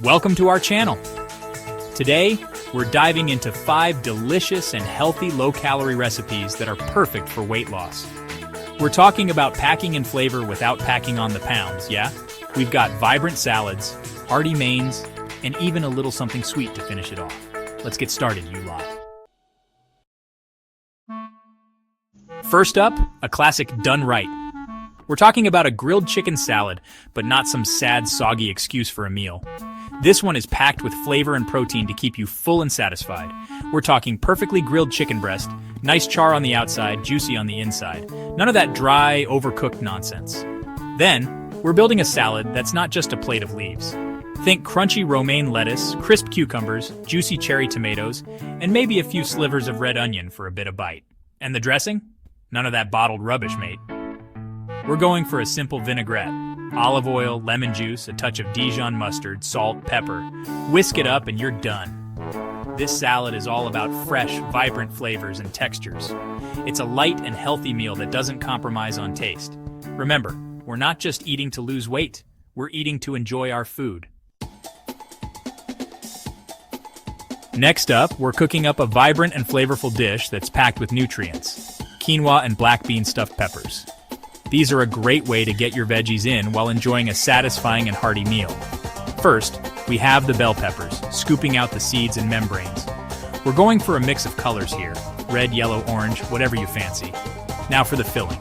Welcome to our channel. Today, we're diving into 5 delicious and healthy low-calorie recipes that are perfect for weight loss. We're talking about packing in flavor without packing on the pounds, yeah? We've got vibrant salads, hearty mains, and even a little something sweet to finish it off. Let's get started, you lot. First up, a classic done right. We're talking about a grilled chicken salad, but not some sad, soggy excuse for a meal. This one is packed with flavor and protein to keep you full and satisfied. We're talking perfectly grilled chicken breast, nice char on the outside, juicy on the inside. None of that dry, overcooked nonsense. Then, we're building a salad that's not just a plate of leaves. Think crunchy romaine lettuce, crisp cucumbers, juicy cherry tomatoes, and maybe a few slivers of red onion for a bit of bite. And the dressing? None of that bottled rubbish, mate. We're going for a simple vinaigrette. Olive oil, lemon juice, a touch of Dijon mustard, salt, pepper. Whisk it up and you're done. This salad is all about fresh, vibrant flavors and textures. It's a light and healthy meal that doesn't compromise on taste. Remember, we're not just eating to lose weight, we're eating to enjoy our food. Next up, we're cooking up a vibrant and flavorful dish that's packed with nutrients. Quinoa and black bean stuffed peppers. These are a great way to get your veggies in while enjoying a satisfying and hearty meal. First, we have the bell peppers, scooping out the seeds and membranes. We're going for a mix of colors here, red, yellow, orange, whatever you fancy. Now for the filling.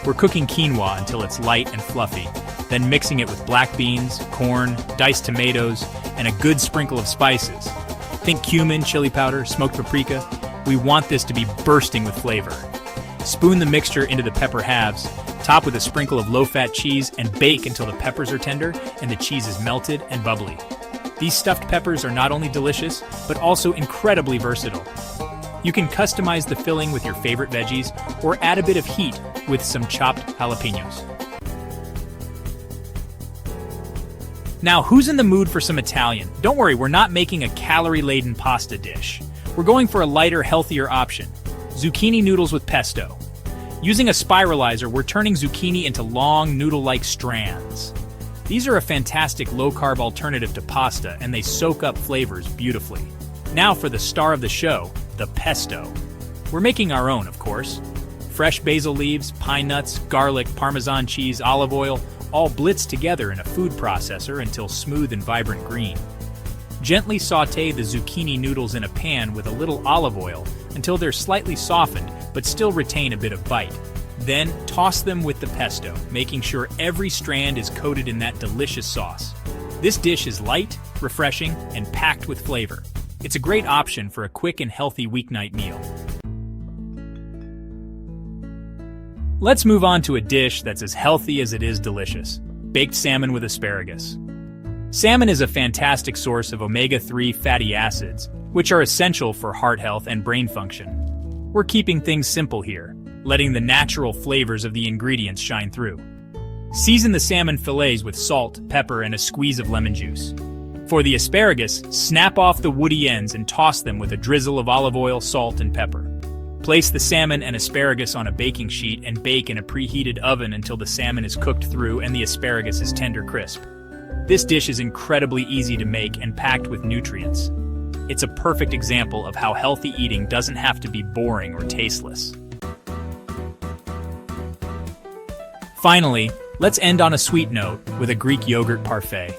We're cooking quinoa until it's light and fluffy, then mixing it with black beans, corn, diced tomatoes, and a good sprinkle of spices. Think cumin, chili powder, smoked paprika. We want this to be bursting with flavor. Spoon the mixture into the pepper halves, top with a sprinkle of low-fat cheese, and bake until the peppers are tender and the cheese is melted and bubbly. These stuffed peppers are not only delicious, but also incredibly versatile. You can customize the filling with your favorite veggies or add a bit of heat with some chopped jalapenos. Now, who's in the mood for some Italian? Don't worry, we're not making a calorie-laden pasta dish. We're going for a lighter, healthier option. Zucchini noodles with pesto. Using a spiralizer, we're turning zucchini into long, noodle-like strands. These are a fantastic low-carb alternative to pasta, and they soak up flavors beautifully. Now for the star of the show, the pesto. We're making our own, of course. Fresh basil leaves, pine nuts, garlic, Parmesan cheese, olive oil, all blitzed together in a food processor until smooth and vibrant green. Gently sauté the zucchini noodles in a pan with a little olive oil until they're slightly softened but still retain a bit of bite. Then toss them with the pesto, making sure every strand is coated in that delicious sauce. This dish is light, refreshing, and packed with flavor. It's a great option for a quick and healthy weeknight meal. Let's move on to a dish that's as healthy as it is delicious: baked salmon with asparagus. Salmon is a fantastic source of omega-3 fatty acids, which are essential for heart health and brain function. We're keeping things simple here, letting the natural flavors of the ingredients shine through. Season the salmon fillets with salt, pepper, and a squeeze of lemon juice. For the asparagus, snap off the woody ends and toss them with a drizzle of olive oil, salt, and pepper. Place the salmon and asparagus on a baking sheet and bake in a preheated oven until the salmon is cooked through and the asparagus is tender crisp. This dish is incredibly easy to make and packed with nutrients. It's a perfect example of how healthy eating doesn't have to be boring or tasteless. Finally, let's end on a sweet note with a Greek yogurt parfait.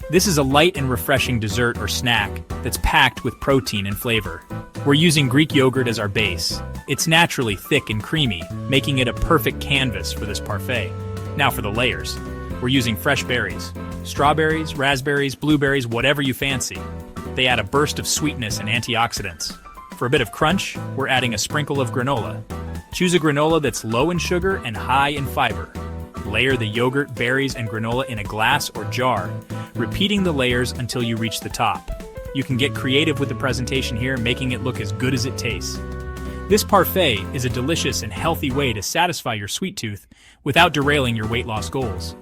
This is a light and refreshing dessert or snack that's packed with protein and flavor. We're using Greek yogurt as our base. It's naturally thick and creamy, making it a perfect canvas for this parfait. Now for the layers. We're using fresh berries. Strawberries, raspberries, blueberries, whatever you fancy. They add a burst of sweetness and antioxidants. For a bit of crunch, we're adding a sprinkle of granola. Choose a granola that's low in sugar and high in fiber. Layer the yogurt, berries, and granola in a glass or jar, repeating the layers until you reach the top. You can get creative with the presentation here, making it look as good as it tastes. This parfait is a delicious and healthy way to satisfy your sweet tooth without derailing your weight loss goals.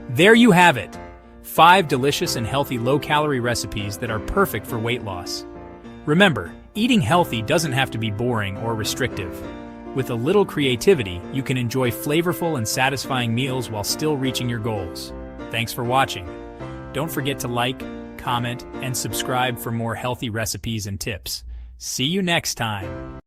There you have it. 5 delicious and healthy low-calorie recipes that are perfect for weight loss. Remember, eating healthy doesn't have to be boring or restrictive. With a little creativity, you can enjoy flavorful and satisfying meals while still reaching your goals. Thanks for watching. Don't forget to like, comment, and subscribe for more healthy recipes and tips. See you next time.